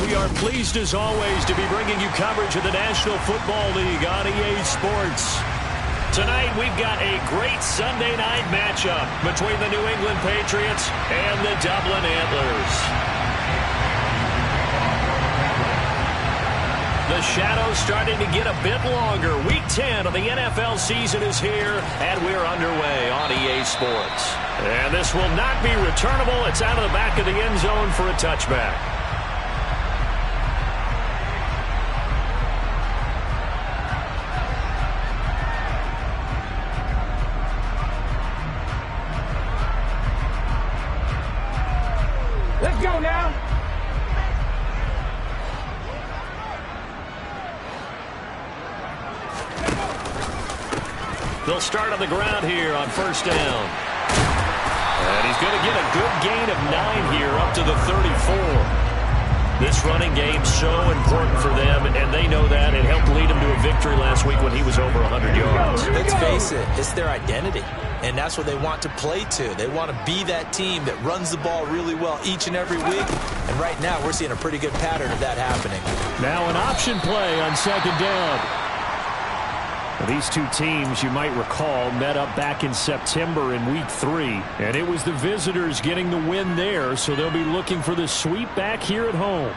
We are pleased as always to be bringing you coverage of the National Football League on EA Sports. Tonight we've got a great Sunday night matchup between the New England Patriots and the Dublin Antlers. The shadow's starting to get a bit longer. Week 10 of the NFL season is here, and we're underway on EA Sports. And this will not be returnable. It's out of the back of the end zone for a touchback. Let's go now. They'll start on the ground here on first down. And he's going to get a good gain of 9 here up to the 34. This running game's so important for them, and they know that. It helped lead him to a victory last week when he was over 100 yards. Let's face it, it's their identity, and that's what they want to play to. They want to be that team that runs the ball really well each and every week, and right now we're seeing a pretty good pattern of that happening. Now an option play on second down. These two teams, you might recall, met up back in September in Week 3. And it was the visitors getting the win there, so they'll be looking for the sweep back here at home.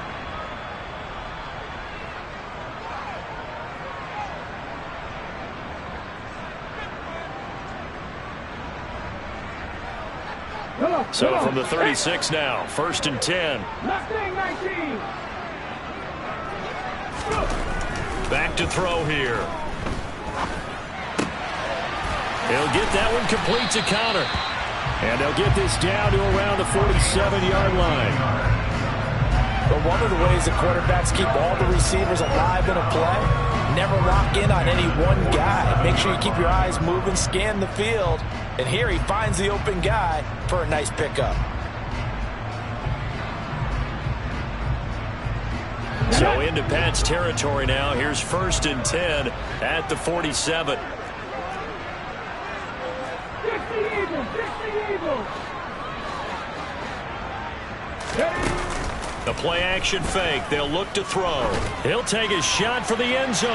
So from the 36 now, first and 10. Back to throw here. He'll get that one complete to Connor. And they'll get this down to around the 47-yard line. But one of the ways the quarterbacks keep all the receivers alive in a play, never lock in on any one guy. Make sure you keep your eyes moving, scan the field. And here he finds the open guy for a nice pickup. So into Pat's territory now. Here's first and 10 at the 47. The play action fake. They'll look to throw. He'll take a shot for the end zone.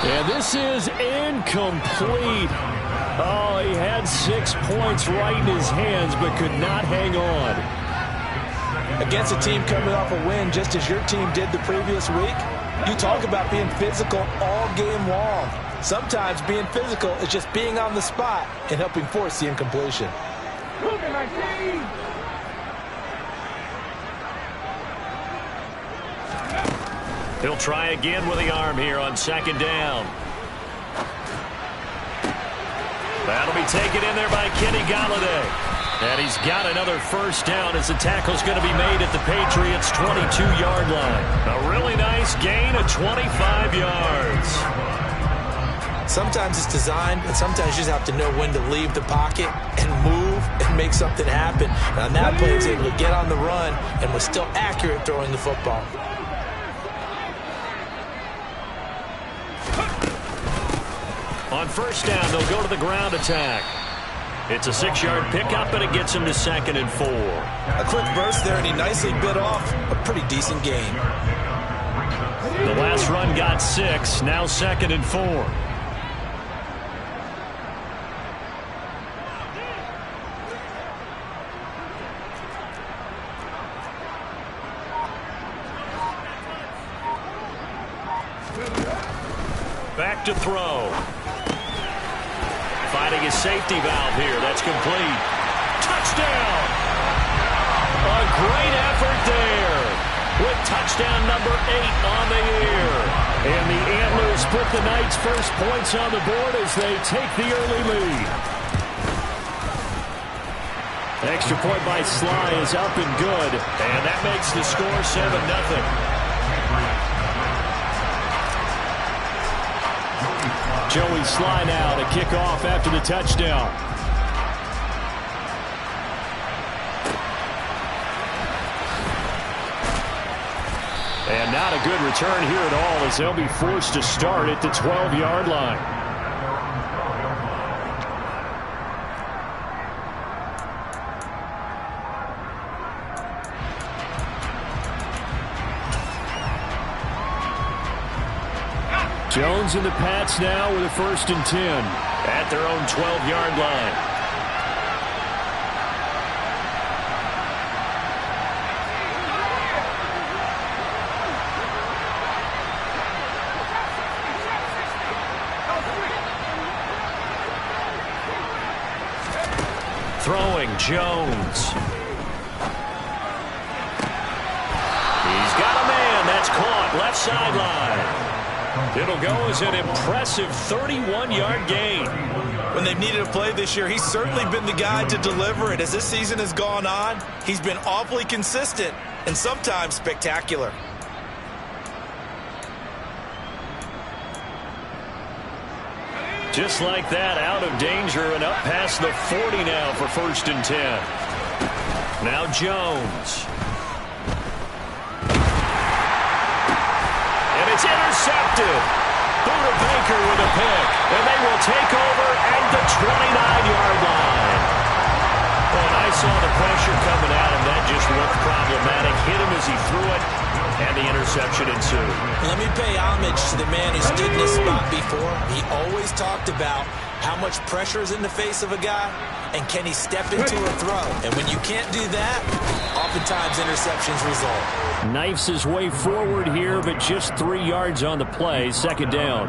And this is incomplete. Oh, he had 6 points right in his hands but could not hang on. Against a team coming off a win just as your team did the previous week, you talk about being physical all game long. Sometimes being physical is just being on the spot and helping force the incompletion. He'll try again with the arm here on second down. That'll be taken in there by Kenny Golladay. And he's got another first down as the tackle's going to be made at the Patriots' 22-yard line. A really nice gain of 25 yards. Sometimes it's designed, and sometimes you just have to know when to leave the pocket and move and make something happen. And on that play, he was able to get on the run and was still accurate throwing the football. On first down, they'll go to the ground attack. It's a 6-yard pickup, and it gets him to 2nd and 4. A quick burst there, and he nicely bit off a pretty decent gain. The last run got 6, now 2nd and 4. Back to throw. Finding his safety valve here. That's complete. Touchdown! A great effort there with touchdown number 8 on the year. And the Antlers put the Knights' first points on the board as they take the early lead. Extra point by Sly is up and good. And that makes the score 7-0. Joey Sly now to kick off after the touchdown. And not a good return here at all as they'll be forced to start at the 12-yard line. Jones and the Pats now with a 1st and 10 at their own 12-yard line. Throwing Jones. He's got a man. That's caught. Left sideline. It'll go as an impressive 31-yard gain. When they've needed a play this year, he's certainly been the guy to deliver it. As this season has gone on, he's been awfully consistent and sometimes spectacular. Just like that, out of danger and up past the 40 now for 1st and 10. Now Jones. And it's intercepted. Buda Baker with a pick. And they will take over at the 29-yard line. And I saw the pressure coming at him. That just looked problematic. Hit him as he threw it. And the interception ensued. Let me pay homage to the man who stood in this spot before. He always talked about how much pressure is in the face of a guy and can he step into a throw. And when you can't do that, oftentimes interceptions result. Knifes his way forward here, but just 3 yards on the play. 2nd down.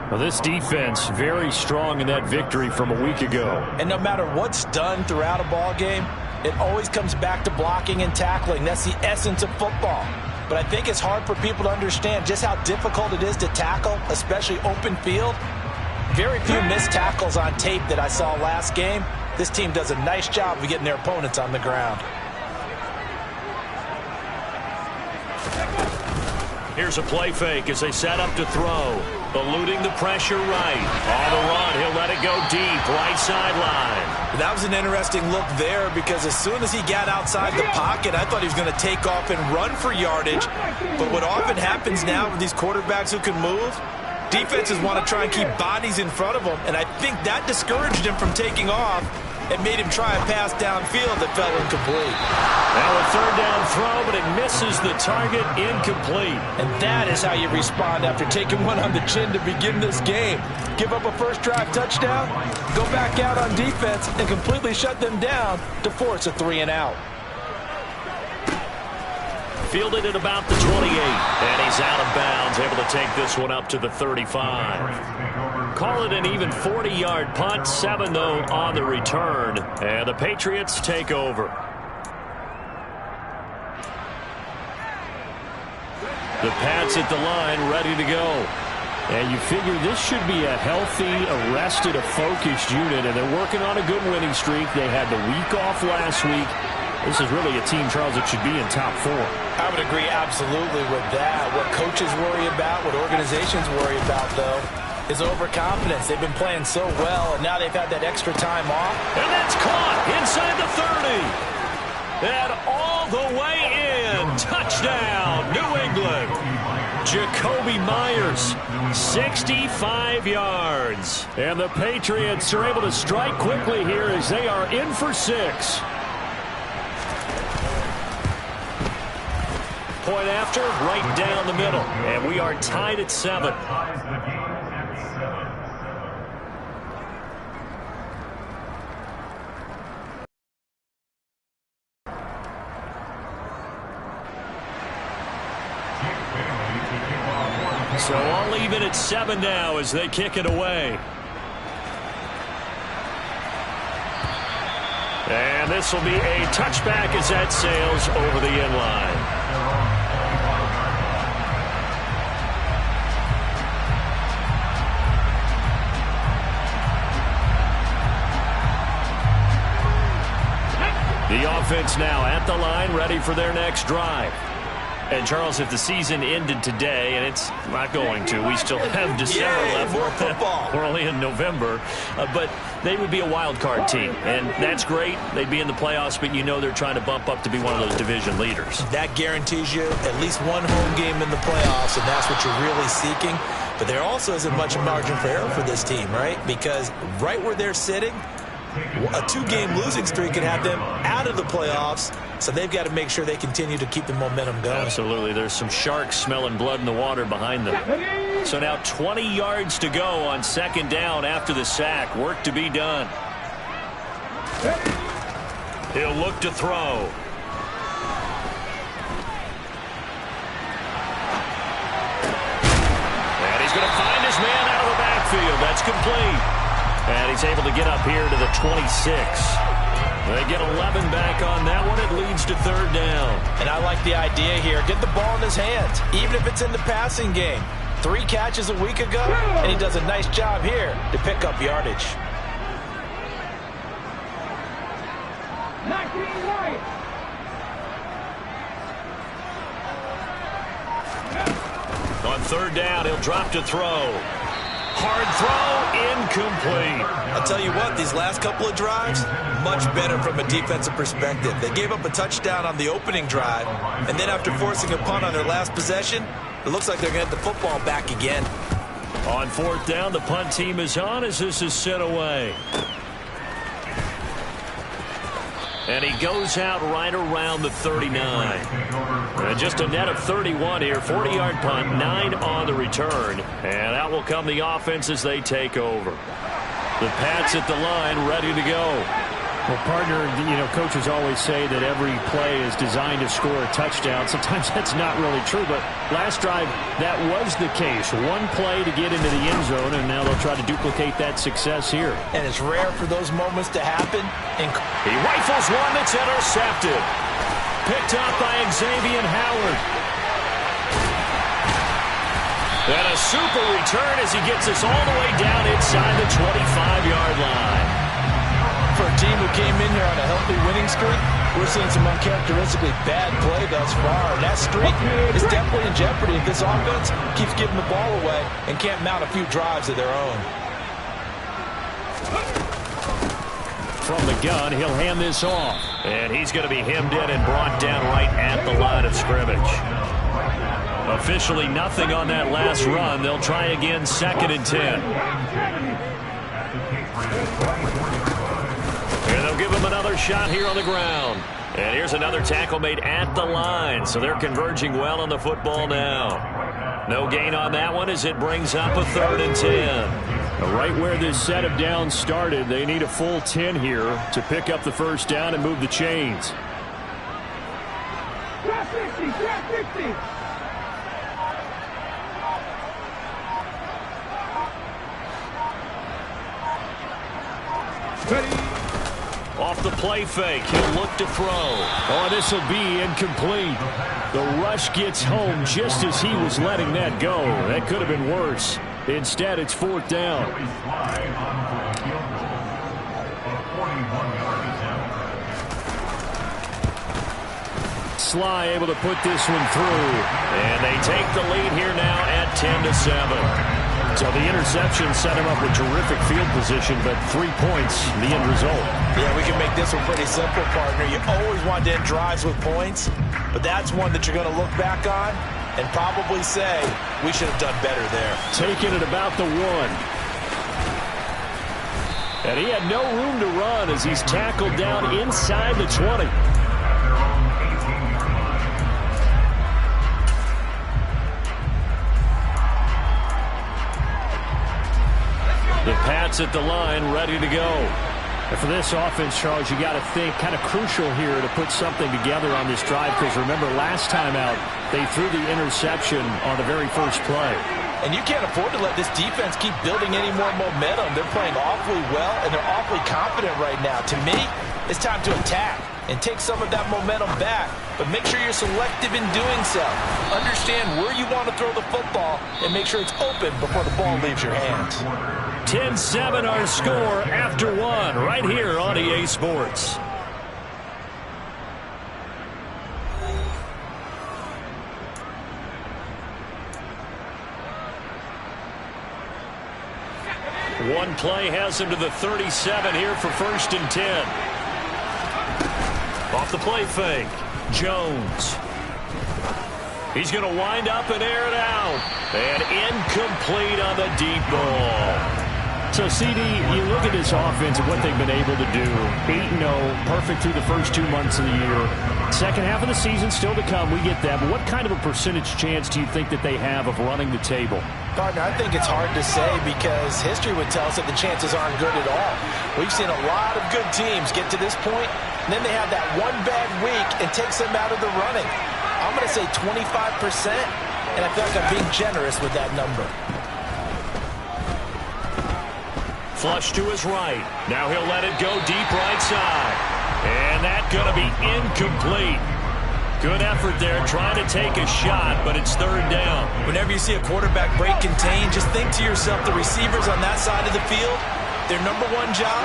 Well, this defense very strong in that victory from a week ago. And no matter what's done throughout a ball game, it always comes back to blocking and tackling. That's the essence of football. But I think it's hard for people to understand just how difficult it is to tackle, especially open field. Very few missed tackles on tape that I saw last game. This team does a nice job of getting their opponents on the ground. Here's a play fake as they set up to throw. Eluding the pressure right. On the run, he'll let it go deep. Right sideline. That was an interesting look there because as soon as he got outside the pocket, I thought he was going to take off and run for yardage. But what often happens now with these quarterbacks who can move, defenses want to try and keep bodies in front of them. And I think that discouraged him from taking off and made him try a pass downfield that fell incomplete. Now a 3rd down throw, but it misses the target, incomplete. And that is how you respond after taking one on the chin to begin this game. Give up a first drive touchdown, go back out on defense, and completely shut them down to force a 3-and-out. Fielded at about the 28, and he's out of bounds, able to take this one up to the 35. Call it an even 40-yard punt, 7 though on the return, and the Patriots take over. The Pats at the line, ready to go. And you figure this should be a healthy, arrested, a focused unit, and they're working on a good winning streak. They had the week off last week. This is really a team, Charles, that should be in top 4. I would agree absolutely with that. What coaches worry about, what organizations worry about, though, is overconfidence. They've been playing so well, and now they've had that extra time off. And that's caught inside the 30. And all the way in. Touchdown, New England. Jakobi Meyers, 65 yards. And the Patriots are able to strike quickly here as they are in for 6. Point after, right down the middle. And we are tied at 7. So all even at 7 now as they kick it away. And this will be a touchback as that sails over the end line. The offense now at the line, ready for their next drive. And, Charles, if the season ended today, and it's not going to, we still have December left. More football. We're only in November. But they would be a wild card team, and that's great. They'd be in the playoffs, but you know they're trying to bump up to be one of those division leaders. That guarantees you at least one home game in the playoffs, and that's what you're really seeking. But there also isn't much margin for error for this team, right? Because right where they're sitting, a 2-game losing streak could have them out of the playoffs. So they've got to make sure they continue to keep the momentum going. Absolutely. There's some sharks smelling blood in the water behind them. So now 20 yards to go on second down after the sack. Work to be done. He'll look to throw. And he's going to find his man out of the backfield. That's complete. And he's able to get up here to the 26. They get 11 back on that one. It leads to third down. And I like the idea here. Get the ball in his hands, even if it's in the passing game. 3 catches a week ago, and he does a nice job here to pick up yardage. On third down, he'll drop to throw. Hard throw, incomplete. I'll tell you what, these last couple of drives, much better from a defensive perspective. They gave up a touchdown on the opening drive, and then after forcing a punt on their last possession, it looks like they're going to get the football back again. On fourth down, the punt team is on as this is sent away. And he goes out right around the 39. And just a net of 31 here. 40-yard punt, 9 on the return. And out will come the offense as they take over. The Pats at the line, ready to go. Well, partner, coaches always say that every play is designed to score a touchdown. Sometimes that's not really true, but last drive, that was the case. One play to get into the end zone, and now they'll try to duplicate that success here. And it's rare for those moments to happen. He rifles one that's intercepted. Picked up by Xavier Howard. And a super return as he gets us all the way down inside the 25-yard line. For a team who came in here on a healthy winning streak, we're seeing some uncharacteristically bad play thus far. And that streak is definitely in jeopardy if this offense keeps giving the ball away and can't mount a few drives of their own. From the gun, he'll hand this off. And he's going to be hemmed in and brought down right at the line of scrimmage. Officially nothing on that last run. They'll try again, 2nd and 10. And they'll give him another shot here on the ground. And here's another tackle made at the line. So they're converging well on the football now. No gain on that one as it brings up a 3rd and 10. Right where this set of downs started, they need a full 10 here to pick up the first down and move the chains. Drop 50, drop 50. Off the play fake, he'll look to throw. Oh, this will be incomplete. The rush gets home just as he was letting that go. That could have been worse. Instead, it's 4th down. Sly able to put this one through. And they take the lead here now at 10-7. So the interception set him up with terrific field position, but 3 points, the end result. Yeah, we can make this one pretty simple, partner. You always want to end drives with points, but that's one that you're going to look back on and probably say, we should have done better there. Taking it about the 1. And he had no room to run as he's tackled down inside the 20. The Pats at the line, ready to go. And for this offense, Charles, you got to think kind of crucial here to put something together on this drive, because remember last time out, they threw the interception on the very first play. And you can't afford to let this defense keep building any more momentum. They're playing awfully well, and they're awfully confident right now. To me, it's time to attack and take some of that momentum back, but make sure you're selective in doing so. Understand where you want to throw the football and make sure it's open before the ball leaves your hands. 10-7 our score after 1 right here on EA Sports. One play has him to the 37 here for 1st and 10. Off the play fake, Jones. He's going to wind up and air it out. And incomplete on the deep ball. So, CD, you look at this offense and what they've been able to do. 8-0, perfect through the first 2 months of the year. Second half of the season still to come. We get that. But what kind of a percentage chance do you think that they have of running the table? Partner, I think it's hard to say because history would tell us that the chances aren't good at all. We've seen a lot of good teams get to this point, and then they have that one bad week and takes them out of the running. I'm going to say 25%, and I feel like I'm being generous with that number. Flush to his right. Now he'll let it go deep right side. And that's going to be incomplete. Good effort there trying to take a shot, but it's third down. Whenever you see a quarterback break contain, just think to yourself, the receivers on that side of the field, their number one job,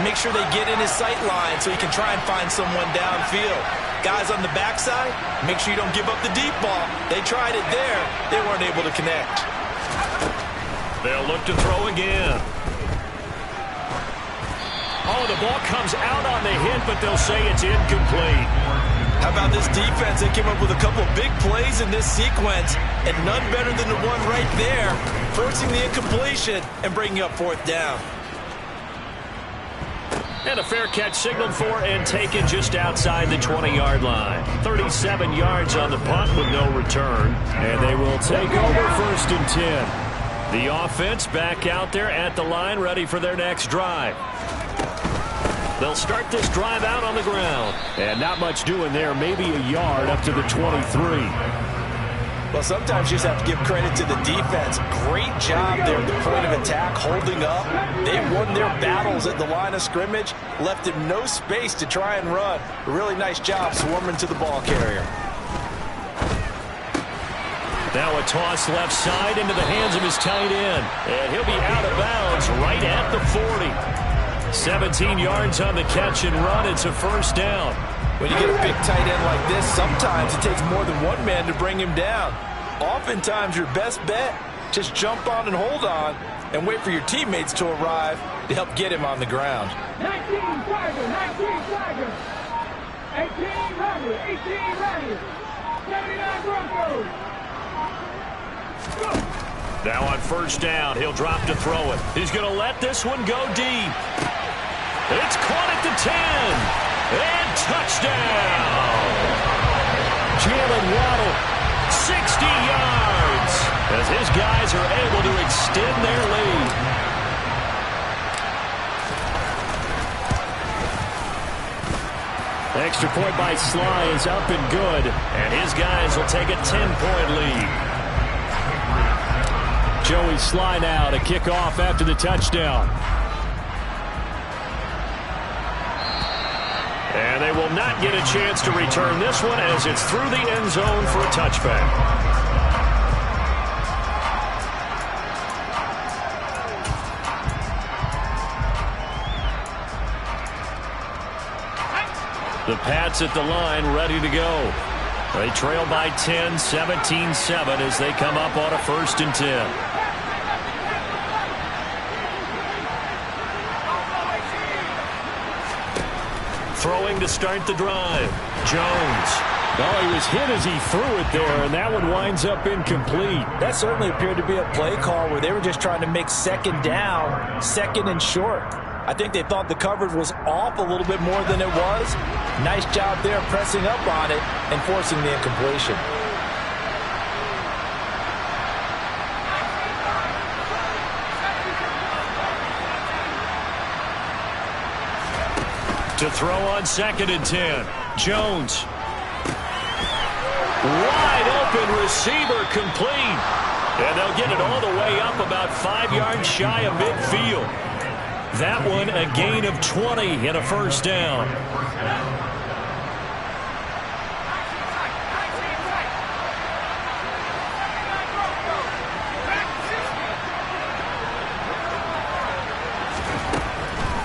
make sure they get in his sight line so he can try and find someone downfield. Guys on the backside, make sure you don't give up the deep ball. They tried it there. They weren't able to connect. They'll look to throw again. Oh, the ball comes out on the hit, but they'll say it's incomplete. How about this defense? They came up with a couple of big plays in this sequence, and none better than the one right there, forcing the incompletion and bringing up fourth down. And a fair catch signaled for and taken just outside the 20-yard line. 37 yards on the punt with no return. And they will take over first and 10. The offense back out there at the line, ready for their next drive. They'll start this drive out on the ground. And not much doing there, maybe a yard up to the 23. Well, sometimes you just have to give credit to the defense. Great job there at the point of attack, holding up. They won their battles at the line of scrimmage, left him no space to try and run. A really nice job swarming to the ball carrier. Now a toss left side into the hands of his tight end. And he'll be out of bounds right at the 40. 17 yards on the catch and run. It's a first down. When you get a big tight end like this, sometimes it takes more than one man to bring him down. Oftentimes, your best bet, just jump on and hold on and wait for your teammates to arrive to help get him on the ground. 19 Tiger, 19 Tiger, 18 Rebel, 18 Rebel, 79 Broncos. Now on first down, he'll drop to throw it. He's going to let this one go deep. It's caught at the 10. And touchdown. Jalen Waddle, 60 yards. As his guys are able to extend their lead. Extra point by Sly is up and good. And his guys will take a 10-point lead. Joey Sly now to kick off after the touchdown. And they will not get a chance to return this one as it's through the end zone for a touchback. The Pats at the line ready to go. They trail by 10, 17-7 as they come up on a first and 10. Throwing to start the drive. Jones. Oh, he was hit as he threw it there, and that one winds up incomplete. That certainly appeared to be a play call where they were just trying to make second down, second and short. I think they thought the coverage was off a little bit more than it was. Nice job there pressing up on it and forcing the incompletion. To throw on second and 10. Jones. Wide open receiver complete. And they'll get it all the way up about 5 yards shy of midfield. That one a gain of 20 and a first down.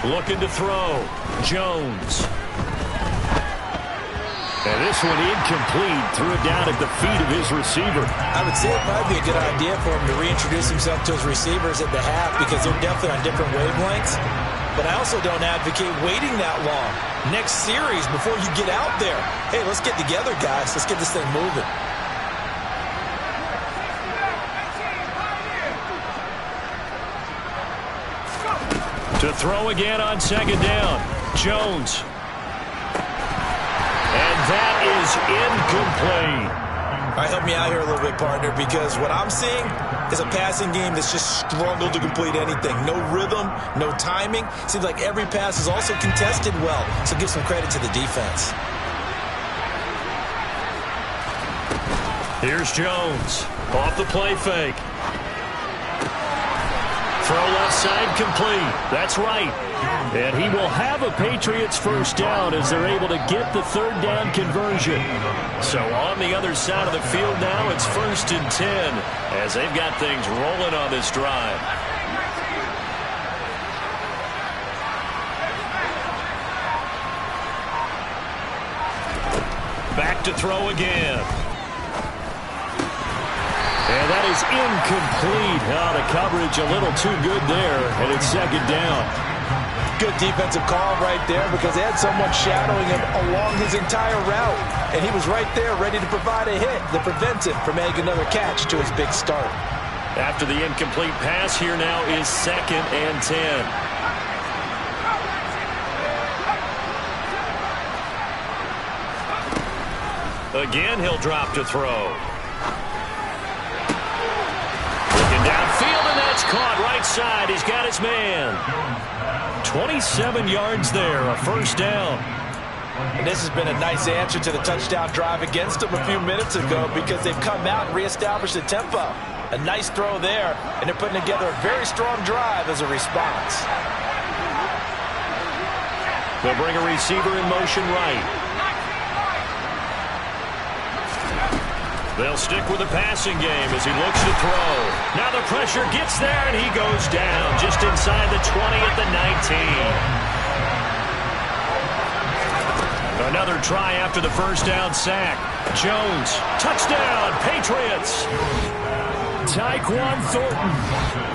Looking to throw. Jones. And this one incomplete. Threw it down at the feet of his receiver. I would say it might be a good idea for him to reintroduce himself to his receivers at the half because they're definitely on different wavelengths. But I also don't advocate waiting that long. Next series, before you get out there, hey, let's get together, guys. Let's get this thing moving. To throw again on second down. Jones. And that is incomplete. All right, help me out here a little bit, partner, because what I'm seeing is a passing game that's just struggled to complete anything. No rhythm, no timing. Seems like every pass is also contested well, so give some credit to the defense. Here's Jones. Off the play fake. Throw left side complete. That's right. And he will have a Patriots first down as they're able to get the third down conversion. So on the other side of the field now, it's 1st and 10 as they've got things rolling on this drive. Back to throw again. And that is incomplete. The coverage a little too good there, and it's second down. Good defensive call right there because they had someone shadowing him along his entire route. And he was right there ready to provide a hit that prevents him from making another catch to his big start. After the incomplete pass, here now is 2nd and 10. Again, he'll drop to throw. Looking downfield, and that's caught right side. He's got his man. 27 yards there, a first down. And this has been a nice answer to the touchdown drive against them a few minutes ago because they've come out and reestablished the tempo. A nice throw there, and they're putting together a very strong drive as a response. They'll bring a receiver in motion right. They'll stick with the passing game as he looks to throw. Now the pressure gets there, and he goes down just inside the 20 at the 19. Another try after the first down sack. Jones, touchdown, Patriots. Tyquan Thornton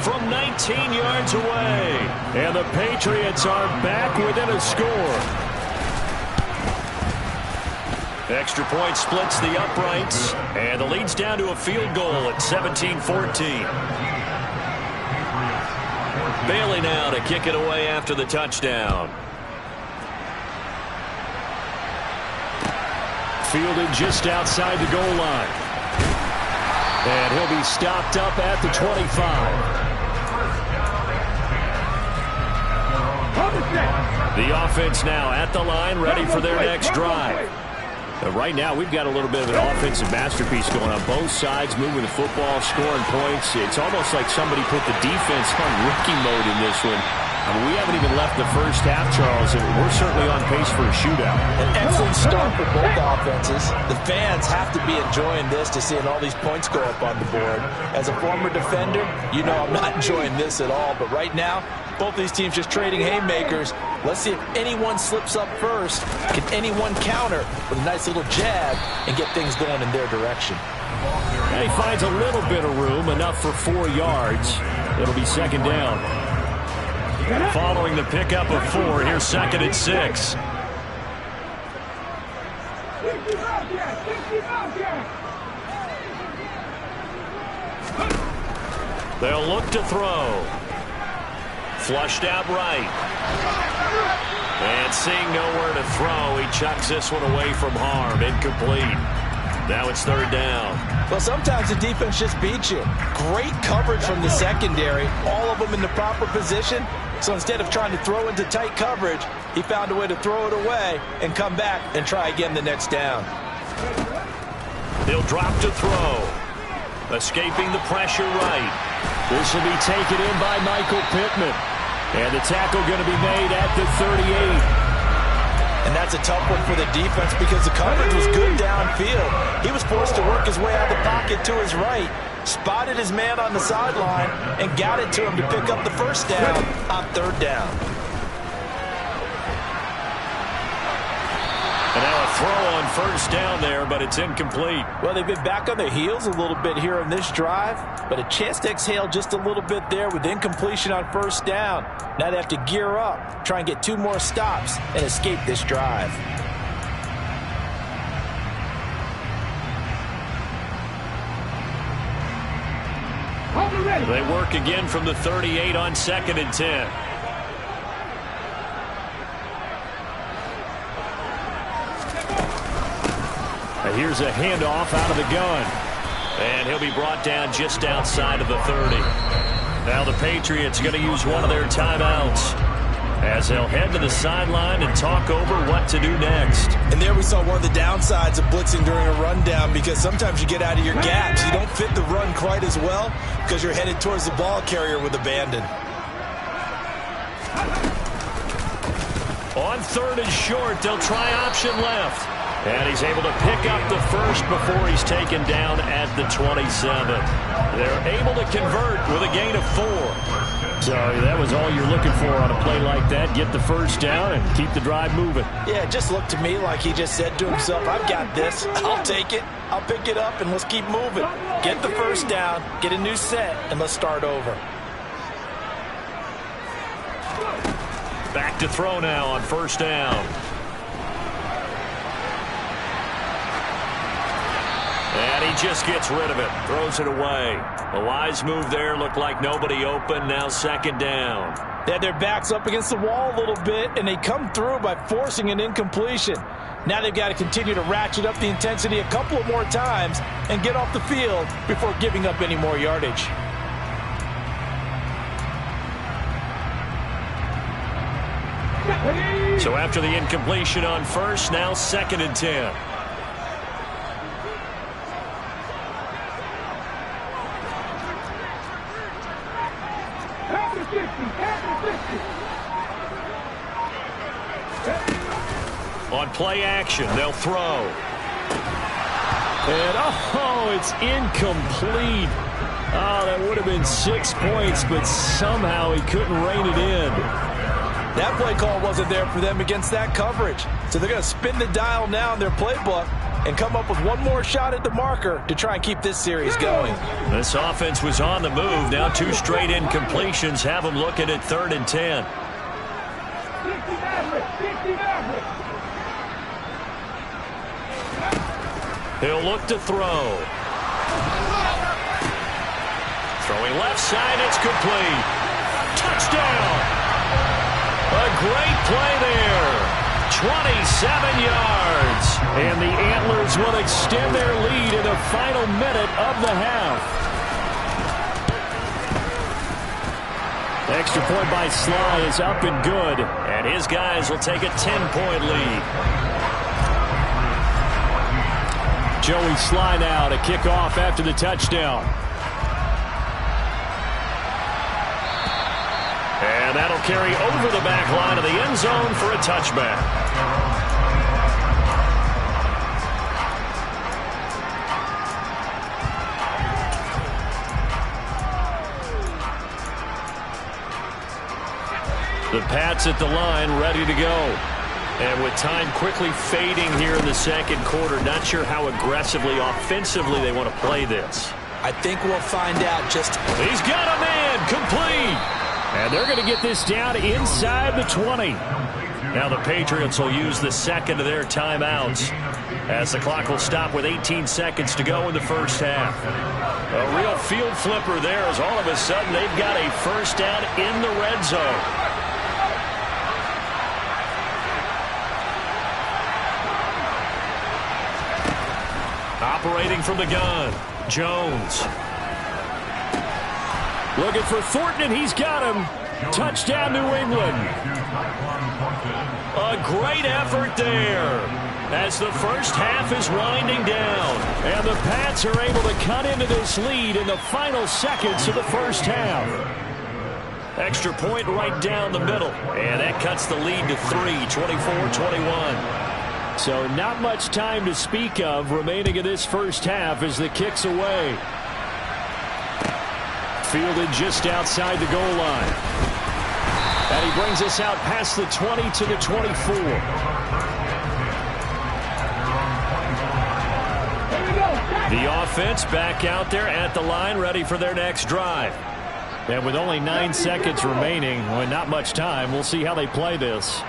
from 19 yards away. And the Patriots are back within a score. Extra point splits the uprights, and the lead's down to a field goal at 17-14. Bailey now to kick it away after the touchdown. Fielded just outside the goal line. And he'll be stopped up at the 25. The offense now at the line, ready for their next drive. Right now, we've got a little bit of an offensive masterpiece going on both sides, moving the football, scoring points. It's almost like somebody put the defense on rookie mode in this one. We haven't even left the first half, Charles, and we're certainly on pace for a shootout. An excellent start for both offenses. The fans have to be enjoying this to seeing all these points go up on the board. As a former defender, you know I'm not enjoying this at all, but right now, both these teams just trading haymakers. Let's see if anyone slips up first. Can anyone counter with a nice little jab and get things going in their direction? And he finds a little bit of room, enough for 4 yards. It'll be second down. Following the pickup of 4, here's 2nd and 6. They'll look to throw. Flushed out right. And seeing nowhere to throw, he chucks this one away from harm. Incomplete. Now it's 3rd down. Well, sometimes the defense just beats you. Great coverage from the secondary. All of them in the proper position. So instead of trying to throw into tight coverage, he found a way to throw it away and come back and try again the next down. He'll drop to throw. Escaping the pressure right. This will be taken in by Michael Pittman. And the tackle going to be made at the 38. And that's a tough one for the defense because the coverage was good downfield. He was forced to work his way out of the pocket to his right, spotted his man on the sideline, and got it to him to pick up the first down on 3rd down. And now a throw on 1st down there, but it's incomplete. Well, they've been back on their heels a little bit here in this drive, but a chance to exhale just a little bit there with incompletion on 1st down. Now they have to gear up, try and get 2 more stops, and escape this drive. They work again from the 38 on 2nd and 10. Here's a handoff out of the gun. And he'll be brought down just outside of the 30. Now the Patriots going to use one of their timeouts as they'll head to the sideline and talk over what to do next. And there we saw one of the downsides of blitzing during a rundown, because sometimes you get out of your gaps. You don't fit the run quite as well because you're headed towards the ball carrier with abandon. On 3rd and short, they'll try option left. And he's able to pick up the first before he's taken down at the 27. They're able to convert with a gain of 4. So that was all you're looking for on a play like that. Get the first down and keep the drive moving. Yeah, it just looked to me like he just said to himself, I've got this. I'll take it. I'll pick it up, and let's keep moving. Get the first down, get a new set, and let's start over. Back to throw now on 1st down. And he just gets rid of it. Throws it away. A wise move there. Looked like nobody open. Now 2nd down. They had their backs up against the wall a little bit, and they come through by forcing an incompletion. Now they've got to continue to ratchet up the intensity a couple of more times and get off the field before giving up any more yardage. So after the incompletion on 1st, now 2nd and 10. On play action, they'll throw. And, it's incomplete. Oh, that would have been 6 points, but somehow he couldn't rein it in. That play call wasn't there for them against that coverage. So they're going to spin the dial now in their playbook and come up with one more shot at the marker to try and keep this series going. This offense was on the move. Now 2 straight incompletions have them looking at 3rd and 10. He'll look to throw. Throwing left side, it's complete. Touchdown! A great play there. 27 yards. And the Antlers will extend their lead in the final minute of the half. Extra point by Sly is up and good. And his guys will take a 10-point lead. Joey Sly now to kick off after the touchdown. And that'll carry over the back line of the end zone for a touchback. The Pats at the line, ready to go. And with time quickly fading here in the 2nd quarter, not sure how aggressively, offensively they want to play this. I think we'll find out just... He's got a man, complete. And they're going to get this down inside the 20. Now the Patriots will use the 2nd of their timeouts as the clock will stop with 18 seconds to go in the 1st half. A real field flipper there as all of a sudden they've got a 1st down in the red zone. Operating from the gun, Jones. Looking for Thornton, and he's got him. Touchdown, New England. A great effort there as the 1st half is winding down. And the Pats are able to cut into this lead in the final seconds of the 1st half. Extra point right down the middle. And that cuts the lead to 3, 24-21. So not much time to speak of remaining in this 1st half as the kick's away. Fielded just outside the goal line. And he brings us out past the 20 to the 24. The offense back out there at the line, ready for their next drive. And with only 9 seconds remaining, well, not much time, we'll see how they play this.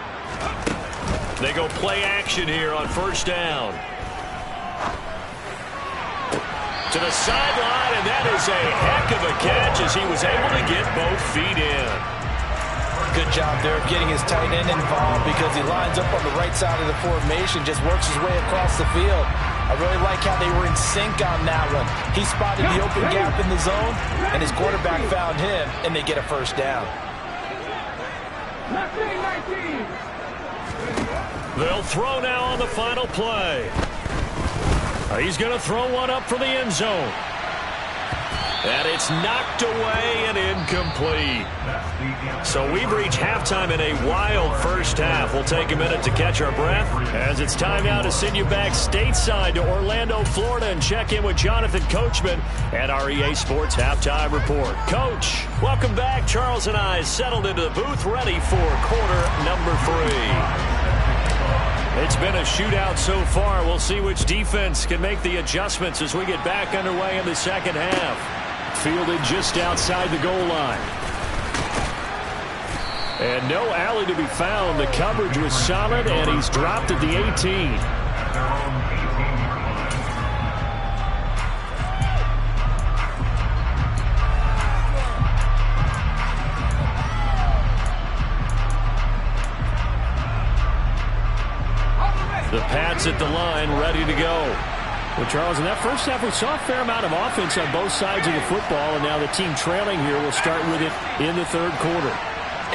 They go play action here on 1st down. To the sideline, and that is a heck of a catch as he was able to get both feet in. Good job there of getting his tight end involved because he lines up on the right side of the formation, just works his way across the field. I really like how they were in sync on that one. He spotted the open gap in the zone, and his quarterback found him, and they get a first down. They'll throw now on the final play. He's going to throw one up for the end zone. And it's knocked away and incomplete. So we've reached halftime in a wild first half. We'll take a minute to catch our breath as it's time now to send you back stateside to Orlando, Florida, and check in with Jonathan Coachman at our EA Sports Halftime Report. Coach, welcome back. Charles and I settled into the booth ready for quarter number 3. It's been a shootout so far. We'll see which defense can make the adjustments as we get back underway in the second half. Fielded just outside the goal line. And no alley to be found. The coverage was solid, and he's dropped at the 18. The Pats at the line, ready to go. Well, Charles, in that first half, we saw a fair amount of offense on both sides of the football, and now the team trailing here will start with it in the third quarter.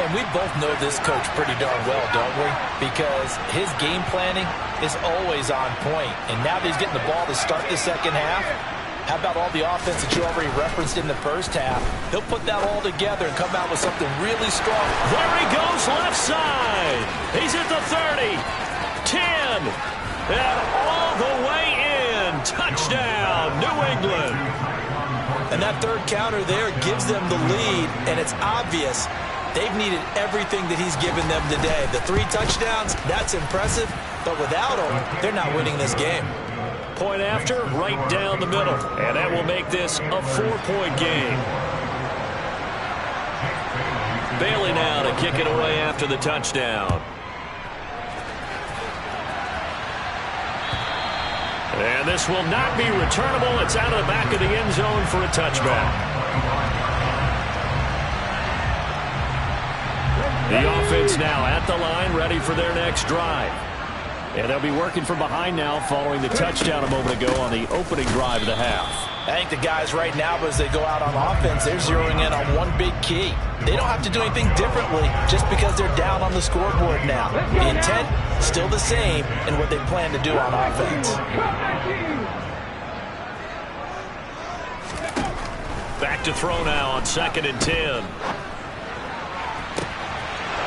And we both know this coach pretty darn well, don't we? Because his game planning is always on point. And now that he's getting the ball to start the second half, how about all the offense that you already referenced in the first half? He'll put that all together and come out with something really strong. There he goes, left side. He's at the 30, 10, and all the way in. Touchdown, New England. And that third counter there gives them the lead, and it's obvious they've needed everything that he's given them today. The 3 touchdowns, that's impressive, but without him, they're not winning this game. Point after, right down the middle, and that will make this a 4-point game. Bailey now to kick it away after the touchdown. And this will not be returnable. It's out of the back of the end zone for a touchback. The offense now at the line, ready for their next drive. And they'll be working from behind now following the touchdown a moment ago on the opening drive of the half. I think the guys right now, as they go out on offense, they're zeroing in on one big key. They don't have to do anything differently just because they're down on the scoreboard now. The intent, still the same in what they plan to do on offense. Back to throw now on 2nd and 10.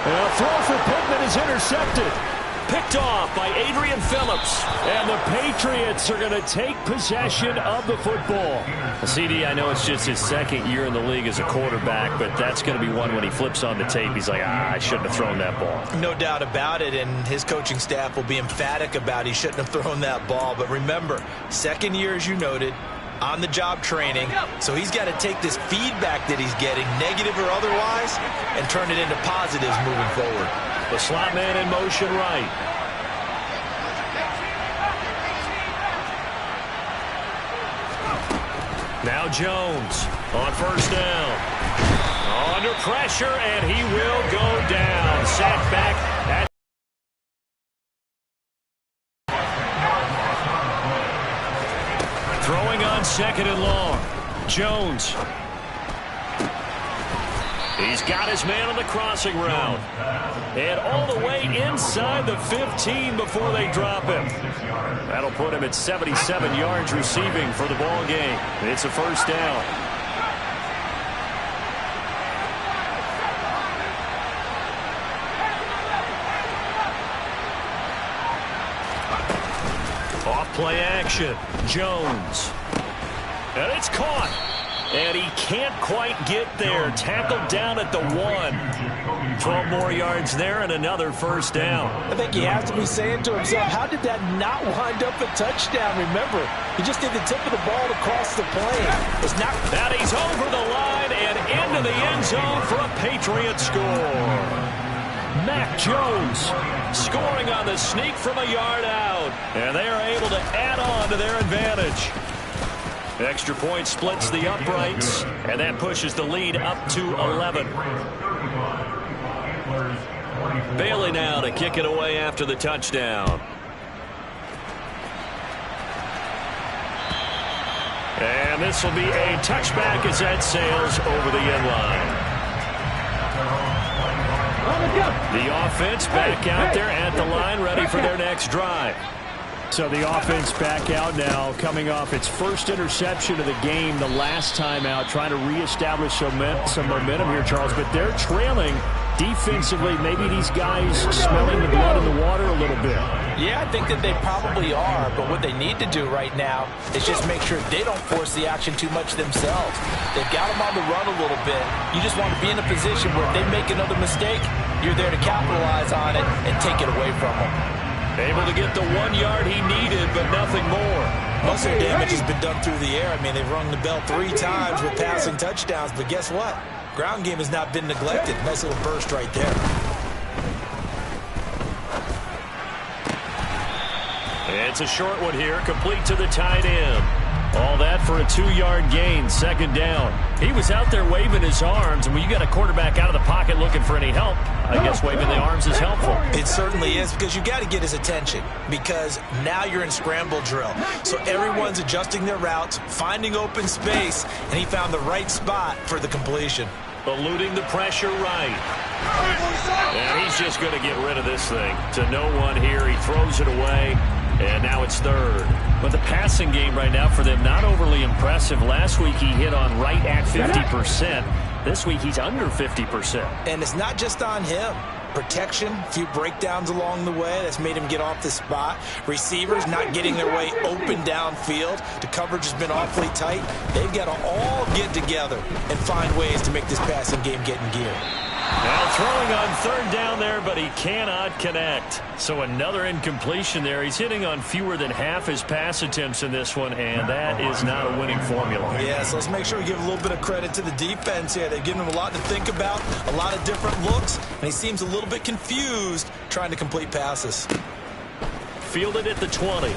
And a throw for Pittman is intercepted. Picked off by Adrian Phillips. And the Patriots are going to take possession of the football. Well, CD, I know it's just his second year in the league as a quarterback, but that's going to be one when he flips on the tape. He's like, I shouldn't have thrown that ball. No doubt about it, and his coaching staff will be emphatic about he shouldn't have thrown that ball. But remember, second year, as you noted, on-the-job training, so he's got to take this feedback that he's getting, negative or otherwise, and turn it into positives moving forward. The slot man in motion right. Now Jones on first down. Under pressure, and he will go down. Sat back at throwing on 2nd and long. Jones. He's got his man on the crossing route. And all the way inside the 15 before they drop him. That'll put him at 77 yards receiving for the ball game. It's a first down. Off play action. Jones. And it's caught. And he can't quite get there. Tackled down at the 1. 12 more yards there and another first down. I think he has to be saying to himself, how did that not wind up a touchdown? Remember, he just did the tip of the ball across the plane. It's not. That he's over the line and into the end zone for a Patriot score. Mac Jones scoring on the sneak from a yard out. And they are able to add on to their advantage. Extra point splits the uprights, and that pushes the lead up to 11. Bailey now to kick it away after the touchdown. this will be a touchback as that sails over the end line. The offense back out there at the line, ready for their next drive. So the offense back out now, coming off its first interception of the game the last time out, trying to reestablish some momentum here, Charles. But they're trailing defensively. Maybe these guys smelling the blood in the water a little bit. Yeah, I think that they probably are. But what they need to do right now is just make sure they don't force the action too much themselves. They've got them on the run a little bit. You just want to be in a position where if they make another mistake, you're there to capitalize on it and take it away from them. Able to get the 1 yard he needed, but nothing more. Most of the damage has been done through the air. I mean, they've rung the bell 3 times with passing touchdowns, but guess what? Ground game has not been neglected. Nice little burst right there. It's a short one here, complete to the tight end. All that for a 2-yard gain, second down. He was out there waving his arms, and when you got a quarterback out of the pocket looking for any help, I guess waving the arms is helpful. It certainly is, because you got to get his attention, because now you're in scramble drill. So everyone's adjusting their routes, finding open space, and he found the right spot for the completion. Eluding the pressure right. And he's just going to get rid of this thing. To no one here, he throws it away. And now it's third. But the passing game right now for them, not overly impressive. Last week he hit on right at 50%. This week he's under 50%. And it's not just on him. Protection, a few breakdowns along the way. That's made him get off the spot. Receivers not getting their way open downfield. The coverage has been awfully tight. They've got to all get together and find ways to make this passing game get in gear. Now throwing on third down there, but he cannot connect. So another incompletion there. He's hitting on fewer than half his pass attempts in this one, and that is not a winning formula. Yeah, so let's make sure we give a little bit of credit to the defense here. They've given him a lot to think about, a lot of different looks, and he seems a little bit confused trying to complete passes. Fielded at the 20.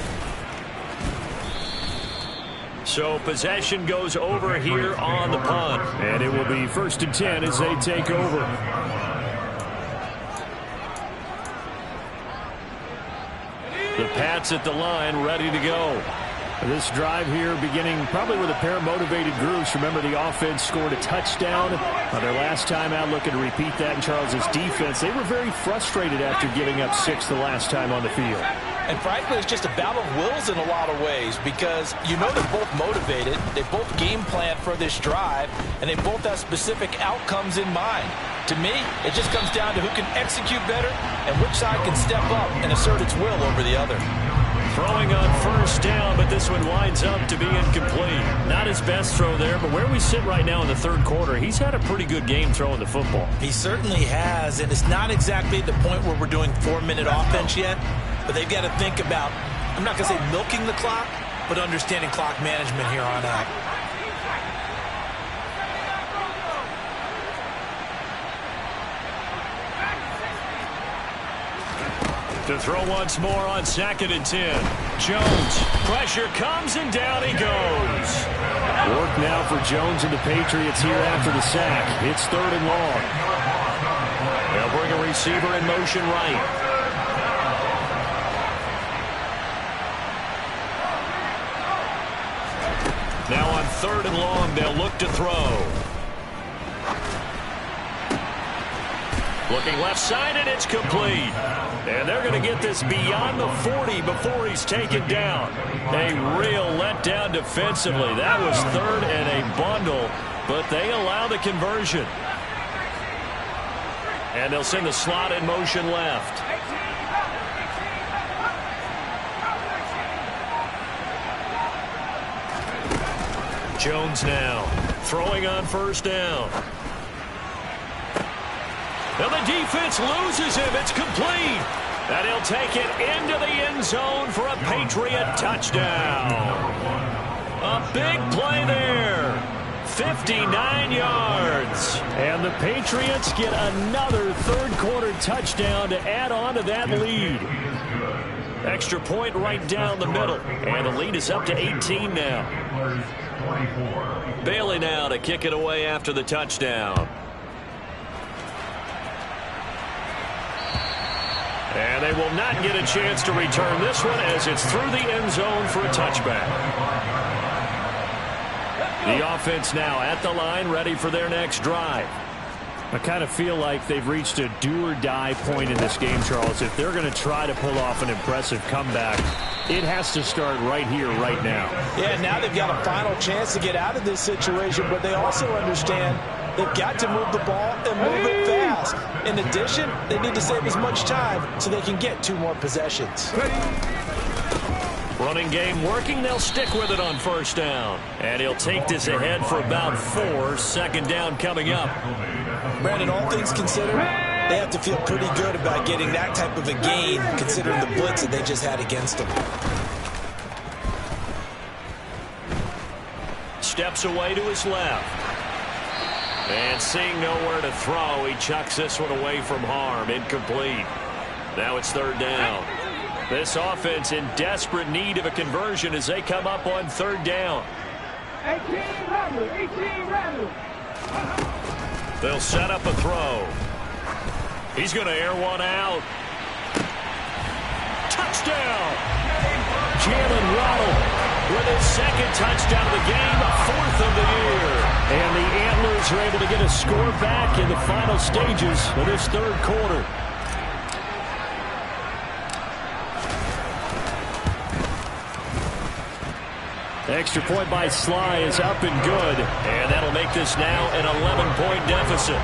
So possession goes over here on the punt. And it will be 1st and 10 as they take over. The Pats at the line, ready to go. This drive here beginning probably with a pair of motivated groups. Remember, the offense scored a touchdown on their last time out, looking to repeat that in Charles's defense. They were very frustrated after giving up 6 the last time on the field. And frankly, it's just a battle of wills in a lot of ways, because you know they're both motivated, they both game plan for this drive, and they both have specific outcomes in mind. To me, it just comes down to who can execute better and which side can step up and assert its will over the other. Throwing on first down, but this one winds up to be incomplete. Not his best throw there, but where we sit right now in the third quarter, he's had a pretty good game throwing the football. He certainly has, and it's not exactly the point where we're doing 4-minute offense yet, but they've got to think about, I'm not going to say milking the clock, but understanding clock management here on out. To throw once more on 2nd and 10. Jones, pressure comes and down he goes. Work now for Jones and the Patriots here after the sack. It's 3rd and long. They'll bring a receiver in motion right. Now on 3rd and long, they'll look to throw. Looking left side, and it's complete. And they're going to get this beyond the 40 before he's taken down. A real letdown defensively. That was 3rd and a bundle, but they allow the conversion. And they'll send the slot in motion left. Jones now throwing on first down. And the defense loses him. It's complete. And he'll take it into the end zone for a Patriot touchdown. A big play there. 59 yards. And the Patriots get another third-quarter touchdown to add on to that lead. Extra point right down the middle. And the lead is up to 18 now. Bailey now to kick it away after the touchdown. And they will not get a chance to return this one as it's through the end zone for a touchback. The offense now at the line, ready for their next drive. I kind of feel like they've reached a do-or-die point in this game, Charles. If they're going to try to pull off an impressive comeback, it has to start right here, right now. Yeah, now they've got a final chance to get out of this situation, but they also understand they've got to move the ball and move it fast. In addition, they need to save as much time so they can get 2 more possessions. Running game working. They'll stick with it on first down. And he'll take this ahead for about 4. Second down coming up. Brandon, all things considered, they have to feel pretty good about getting that type of a gain considering the blitz that they just had against them. Steps away to his left. And seeing nowhere to throw, he chucks this one away from harm. Incomplete. Now it's third down. This offense in desperate need of a conversion as they come up on third down. 18 Randall. They'll set up a throw. He's going to air one out. Touchdown! Jalen Waddle with his second touchdown of the game, a 4th of the year. And the Antlers are able to get a score back in the final stages of this third quarter. Extra point by Sly is up and good. And that'll make this now an 11-point deficit.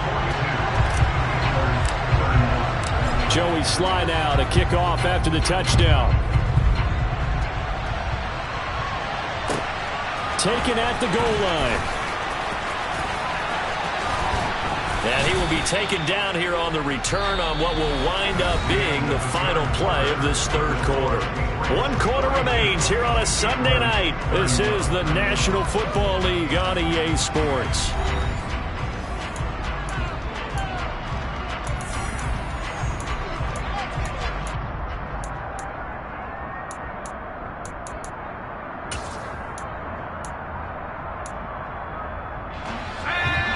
Joey Sly now to kick off after the touchdown. Taken at the goal line. And he will be taken down here on the return on what will wind up being the final play of this third quarter. 1 quarter remains here on a Sunday night. This is the National Football League on EA Sports.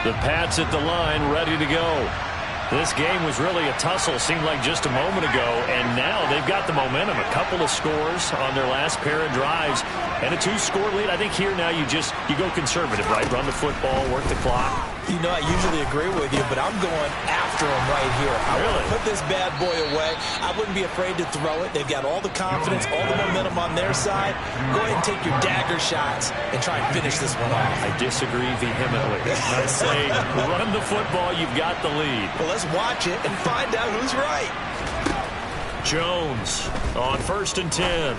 The Pats at the line, ready to go. This game was really a tussle, seemed like just a moment ago, and now they've got the momentum. A couple of scores on their last pair of drives, and a 2-score lead. I think here now you go conservative, right? Run the football, work the clock. You know, I usually agree with you, but I'm going after him right here. I want to put this bad boy away. I wouldn't be afraid to throw it. They've got all the confidence, all the momentum on their side. Go ahead and take your dagger shots and try and finish this one off. I disagree vehemently. I say run the football, you've got the lead. Well, let's watch it and find out who's right. Jones on 1st and 10.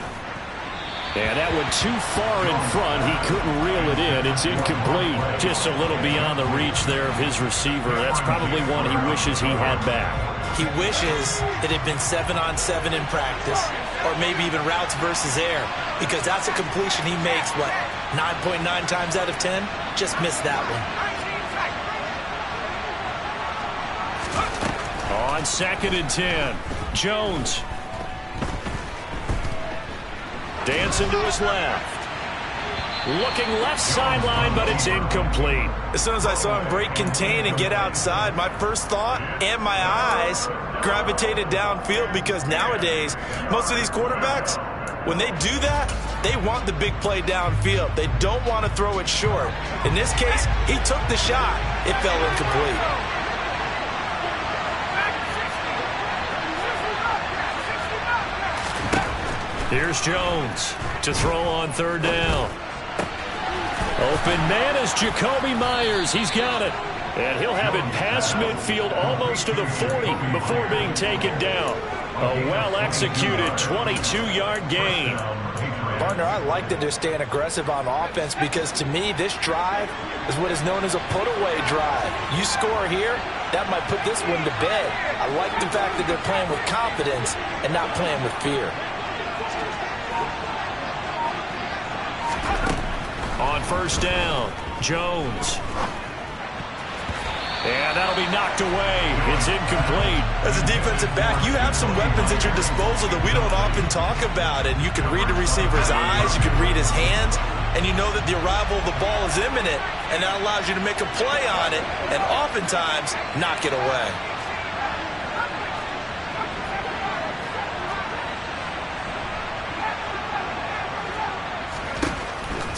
And that one too far in front. He couldn't reel it in. It's incomplete. Just a little beyond the reach there of his receiver. That's probably one he wishes he had back. He wishes it had been 7-on-7 in practice, or maybe even routes versus air, because that's a completion he makes, 9.9 times out of 10? Just missed that one. On 2nd and 10, Jones. Dancing to his left. Looking left sideline, but it's incomplete. As soon as I saw him break contain and get outside, my first thought and my eyes gravitated downfield, because nowadays, most of these quarterbacks, when they do that, they want the big play downfield. They don't want to throw it short. In this case, he took the shot. It fell incomplete. Here's Jones to throw on third down. Open man is Jacoby Myers. He's got it. And he'll have it past midfield almost to the 40 before being taken down. A well-executed 22-yard gain. Partner, I like that they're staying aggressive on offense, because to me, this drive is what is known as a put-away drive. You score here, that might put this one to bed. I like the fact that they're playing with confidence and not playing with fear. On first down, Jones. And that'll be knocked away. It's incomplete. As a defensive back, you have some weapons at your disposal that we don't often talk about. And you can read the receiver's eyes, you can read his hands, and you know that the arrival of the ball is imminent. And that allows you to make a play on it and oftentimes knock it away.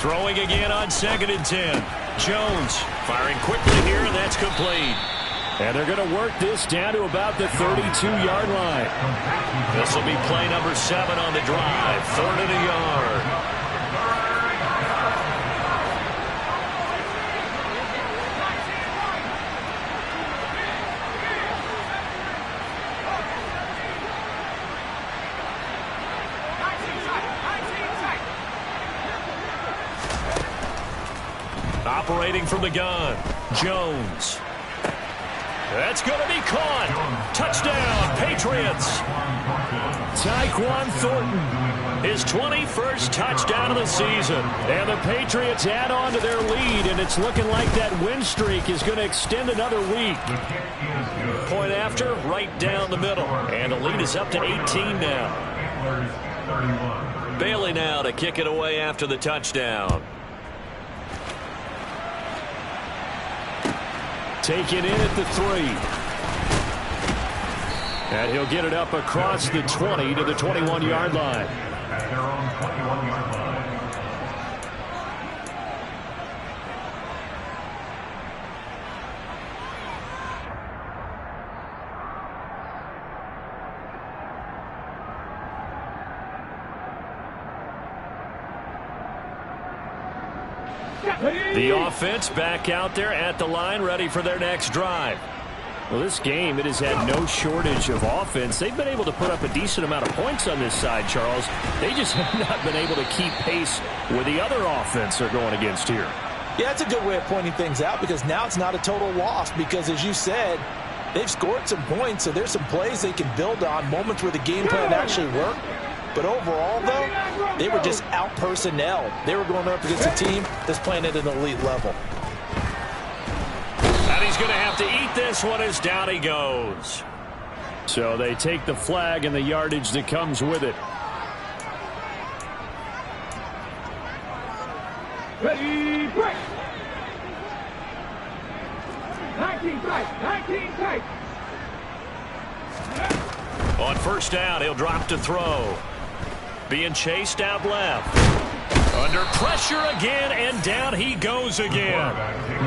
Throwing again on 2nd and 10. Jones firing quickly here, and that's complete. And they're going to work this down to about the 32-yard line. This will be play number 7 on the drive. 3rd and a yard. Operating from the gun, Jones. That's going to be caught. Touchdown, Patriots. Tyquan Thornton. His 21st touchdown of the season. And the Patriots add on to their lead, and it's looking like that win streak is going to extend another week. Point after, right down the middle. And the lead is up to 18 now. Bailey now to kick it away after the touchdown. Taken in at the 3. And he'll get it up across the 20 to the 21-yard line. At their own 21-yard line. The offense back out there at the line, ready for their next drive. Well, this game, it has had no shortage of offense. They've been able to put up a decent amount of points on this side, Charles. They just have not been able to keep pace with the other offense they're going against here. Yeah, that's a good way of pointing things out, because now it's not a total loss, because as you said, they've scored some points, so there's some plays they can build on, moments where the game plan actually worked. But overall, though, they were just out-personnel. They were going up against a team that's playing at an elite level. And he's going to have to eat this one as down he goes. So they take the flag and the yardage that comes with it. Ready, break. 19 tight, 19 tight. On first down, he'll drop to throw. Being chased out left. Under pressure again, and down he goes again.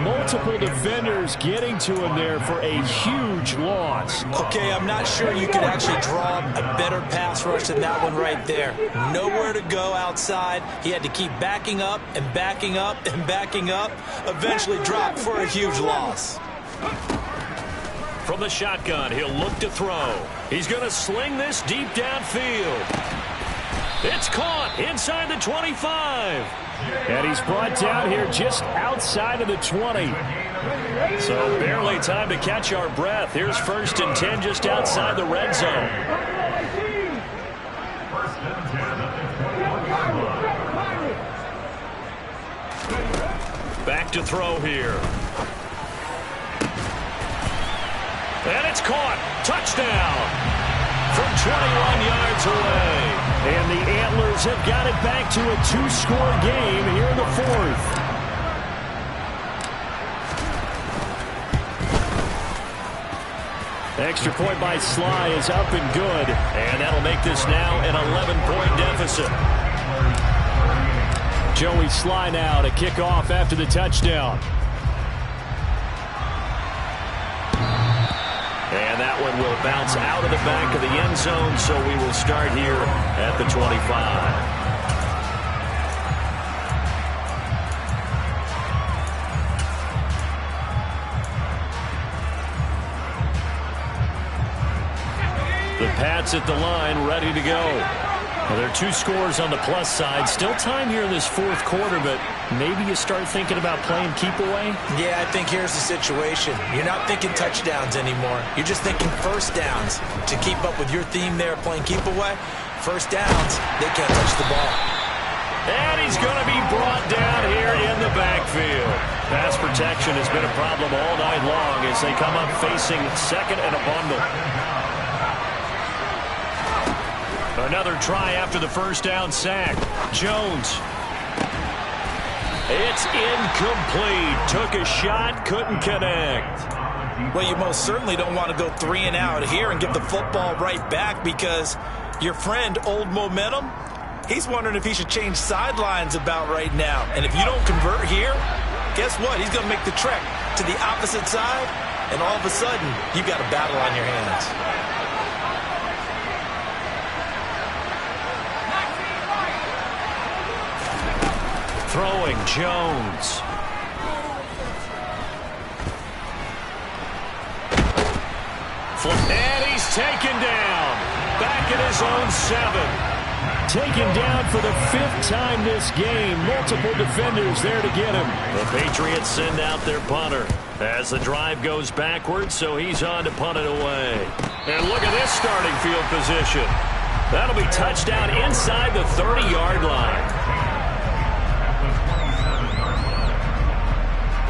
Multiple defenders getting to him there for a huge loss. Okay, I'm not sure you could actually draw a better pass rush than that one right there. Nowhere to go outside. He had to keep backing up and backing up and backing up. Eventually dropped for a huge loss. From the shotgun, he'll look to throw. He's going to sling this deep downfield. It's caught inside the 25. And he's brought down here just outside of the 20. So barely time to catch our breath. Here's 1st and 10 just outside the red zone. Back to throw here. And it's caught. Touchdown. From 21 yards away. And the Antlers have got it back to a 2-score game here in the 4th. Extra point by Sly is up and good. And that'll make this now an 11-point deficit. Joey Sly now to kick off after the touchdown. And that one will bounce out of the back of the end zone, so we will start here at the 25. The Pats at the line, ready to go. Well, there are 2 scores on the plus side. Still time here in this 4th quarter, but maybe you start thinking about playing keep away? Yeah, I think here's the situation. You're not thinking touchdowns anymore. You're just thinking first downs. To keep up with your theme there, playing keep away, first downs, they can't touch the ball. And he's going to be brought down here in the backfield. Pass protection has been a problem all night long as they come up facing 2nd and a bundle. Another try after the first down sack. Jones. It's incomplete. Took a shot, couldn't connect. Well, you most certainly don't want to go 3 and out here and give the football right back, because your friend, Old Momentum, He's wondering if he should change sidelines about right now. And if you don't convert here, guess what? He's going to make the trek to the opposite side, and all of a sudden, you've got a battle on your hands. Throwing Jones. And he's taken down. Back at his own 7. Taken down for the 5th time this game. Multiple defenders there to get him. The Patriots send out their punter as the drive goes backwards, so he's on to punt it away. And look at this starting field position. That'll be touchdown inside the 30-yard line.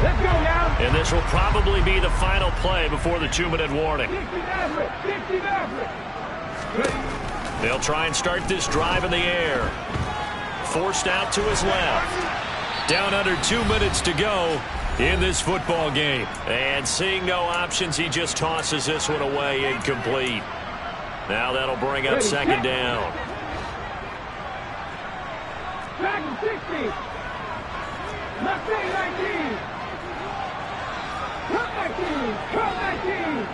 Let's go now. And this will probably be the final play before the 2-minute warning. 60 Maverick. 60 Maverick. They'll try and start this drive in the air. Forced out to his left. Down under 2 minutes to go in this football game. And seeing no options, he just tosses this one away incomplete. Now that'll bring up second down. Back and 60. Left side 19. Cut 19. Cut 19.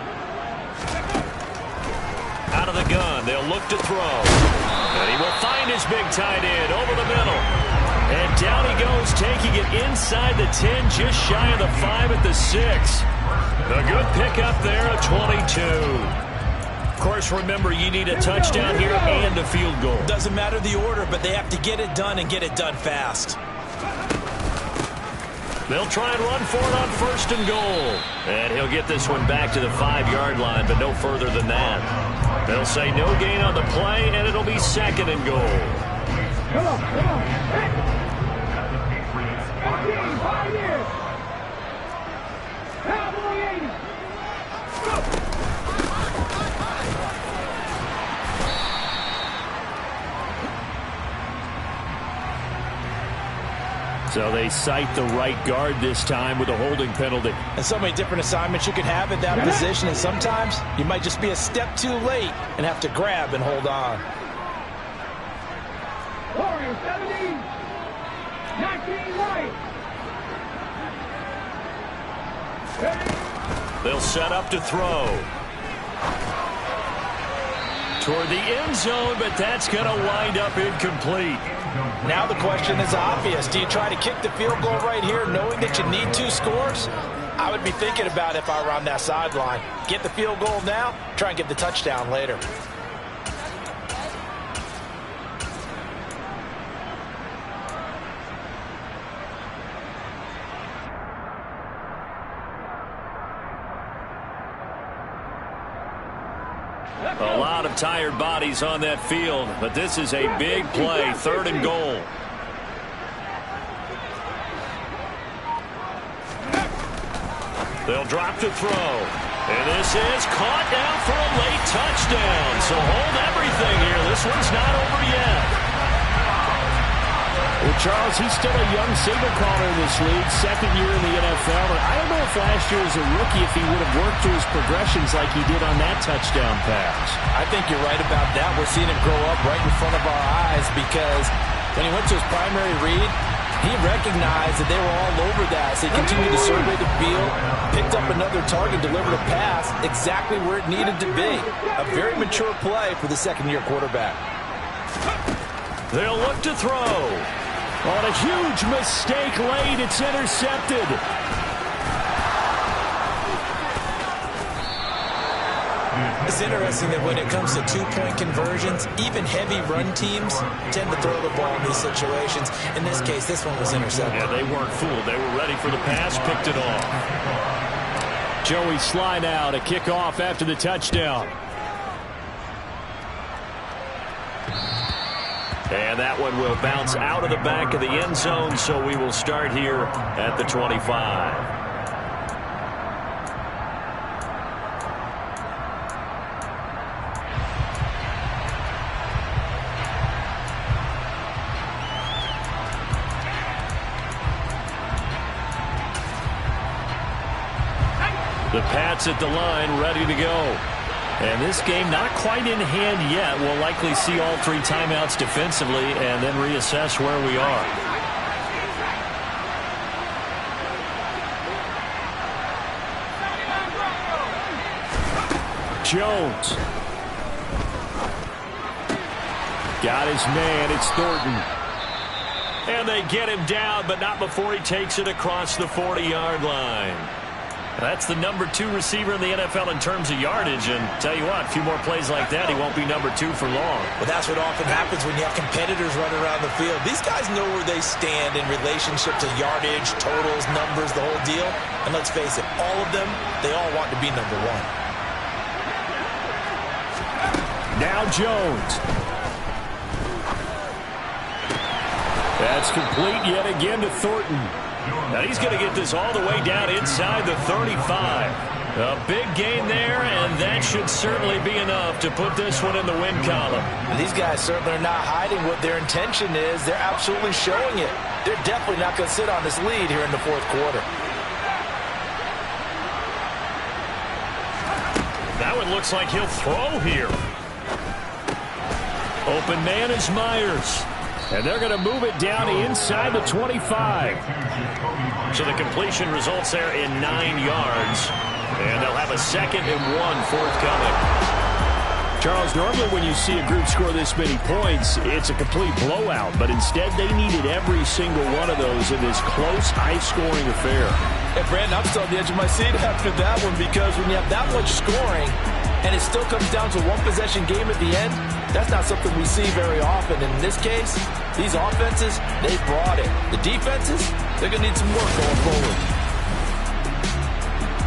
Out of the gun, they'll look to throw. And he will find his big tight end over the middle. And down he goes, taking it inside the 10, just shy of the 5 at the 6. A good pickup there at 22. Of course, remember, you need a touchdown here and a field goal. Doesn't matter the order, but they have to get it done and get it done fast. They'll try and run for it on 1st and goal. And he'll get this one back to the 5-yard line, but no further than that. They'll say no gain on the play, and it'll be 2nd and goal. Come on, come on. 18, 5 years. Cowboy 80. Go. So they cite the right guard this time with a holding penalty. And so many different assignments you can have at that position, and sometimes you might just be a step too late and have to grab and hold on. Warriors 70. 19 right. They'll set up to throw. Toward the end zone, but that's going to wind up incomplete. Now the question is obvious. Do you try to kick the field goal right here knowing that you need 2 scores? I would be thinking about it if I were on that sideline. Get the field goal now, try and get the touchdown later. A lot of tired bodies on that field, but this is a big play, 3rd and goal. They'll drop to throw. And this is caught down for a late touchdown. So hold everything here. This one's not over yet. Well, Charles, he's still a young signal caller in this league, 2nd year in the NFL. But I don't know if last year as a rookie, if he would have worked through his progressions like he did on that touchdown pass. I think you're right about that. We're seeing him grow up right in front of our eyes because when he went to his primary read, he recognized that they were all over that. So he continued to survey the field, picked up another target, delivered a pass exactly where it needed to be. A very mature play for the 2nd-year quarterback. They'll look to throw. On a huge mistake late, it's intercepted. It's interesting that when it comes to 2-point conversions, even heavy run teams tend to throw the ball in these situations. In this case, this one was intercepted. Yeah, they weren't fooled. They were ready for the pass, picked it off. Joey Sly now to kick off after the touchdown. And that one will bounce out of the back of the end zone, so we will start here at the 25. The Pats at the line, ready to go. And this game not quite in hand yet. We'll likely see all 3 timeouts defensively and then reassess where we are. Jones. Got his man. It's Thornton. And they get him down, but not before he takes it across the 40-yard line. That's the number 2 receiver in the NFL in terms of yardage. And tell you what, a few more plays like that, he won't be number 2 for long. Well, that's what often happens when you have competitors running around the field. These guys know where they stand in relationship to yardage, totals, numbers, the whole deal. And let's face it, all of them, they all want to be number 1. Now Jones. That's complete yet again to Thornton. Now he's going to get this all the way down inside the 35. A big gain there, and that should certainly be enough to put this one in the win column. These guys certainly are not hiding what their intention is. They're absolutely showing it. They're definitely not going to sit on this lead here in the 4th quarter. That one looks like he'll throw here. Open man is Myers. And they're going to move it down inside the 25. So the completion results there in 9 yards. And they'll have a 2nd and 1 forthcoming. Charles, normally when you see a group score this many points, it's a complete blowout. But instead, they needed every single one of those in this close, high-scoring affair. Hey, Brandon, I'm still on the edge of my seat after that one, because when you have that much scoring and it still comes down to a 1-possession game at the end, that's not something we see very often. And in this case, these offenses, they brought it. The defenses, they're going to need some work going forward.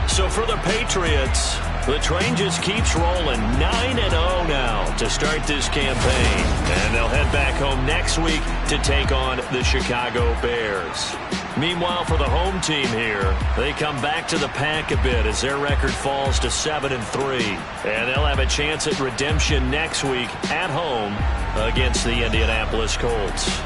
So for the Patriots, the train just keeps rolling. 9-0 now to start this campaign. And they'll head back home next week to take on the Chicago Bears. Meanwhile, for the home team here, they come back to the pack a bit as their record falls to 7-3. And they'll have a chance at redemption next week at home against the Indianapolis Colts.